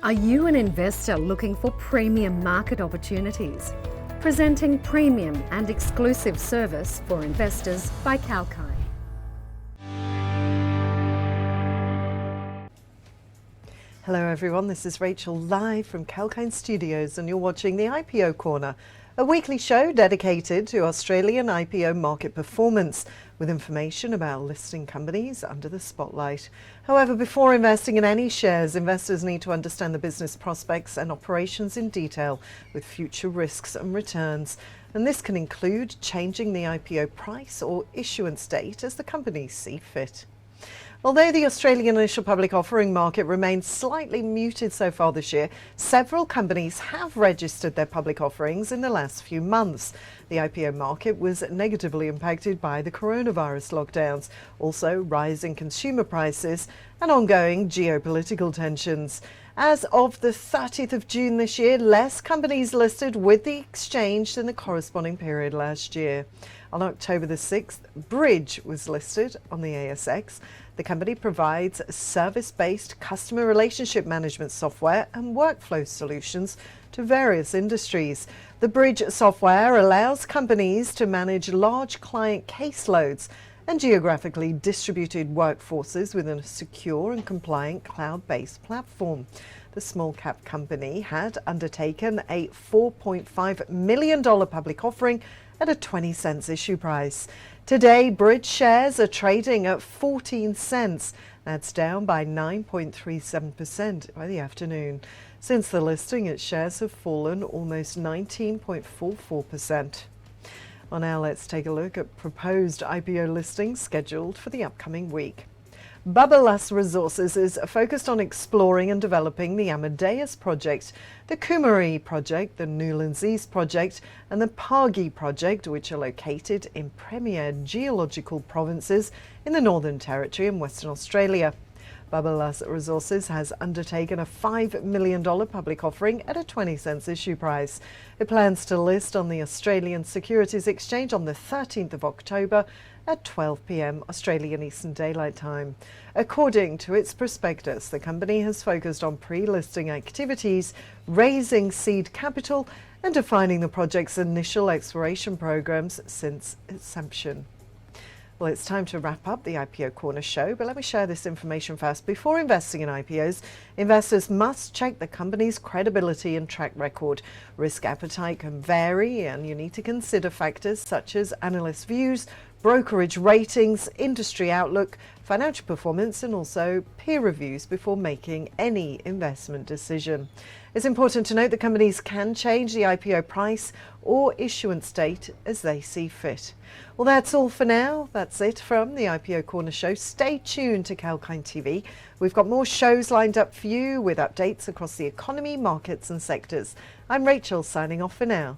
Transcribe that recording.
Are you an investor looking for premium market opportunities? Presenting premium and exclusive service for investors by Kalkine. Hello everyone, this is Rachel live from Kalkine Studios and you're watching the IPO Corner, a weekly show dedicated to Australian IPO market performance with information about listing companies under the spotlight. However, before investing in any shares, investors need to understand the business prospects and operations in detail with future risks and returns. And this can include changing the IPO price or issuance date as the companies see fit. Although the Australian initial public offering market remains slightly muted so far this year, several companies have registered their public offerings in the last few months. The IPO market was negatively impacted by the coronavirus lockdowns, also rising consumer prices and ongoing geopolitical tensions. As of the 30th of June this year, less companies listed with the exchange than the corresponding period last year. On October the 6th, Bridge was listed on the ASX. The company provides service-based customer relationship management software and workflow solutions to various industries. The Bridge software allows companies to manage large client caseloads and geographically distributed workforces within a secure and compliant cloud-based platform. The small cap company had undertaken a $4.5 million public offering at a 20 cents issue price. Today, Bridge shares are trading at 14 cents. That's down by 9.37% by the afternoon. Since the listing, its shares have fallen almost 19.44%. Well, now let's take a look at proposed IPO listings scheduled for the upcoming week. Bubalus Resources is focused on exploring and developing the Amadeus Project, the Coomarie Project, the Nolans East Project and the Pargee Project, which are located in premier geological provinces in the Northern Territory and Western Australia. Bubalus Resources has undertaken a $5 million public offering at a 20 cents issue price. It plans to list on the Australian Securities Exchange on the 13th of October at 12 p.m. Australian Eastern Daylight Time. According to its prospectus, the company has focused on pre-listing activities, raising seed capital and defining the project's initial exploration programs since inception. Well, it's time to wrap up the IPO Corner show, but let me share this information first. Before investing in IPOs, investors must check the company's credibility and track record. Risk appetite can vary, and you need to consider factors such as analyst views, brokerage ratings, industry outlook, financial performance, and also peer reviews before making any investment decision. It's important to note that companies can change the IPO price or issuance date as they see fit. Well, that's all for now. That's it from the IPO Corner show. Stay tuned to Kalkine TV. We've got more shows lined up for you with updates across the economy, markets and sectors. I'm Rachel signing off for now.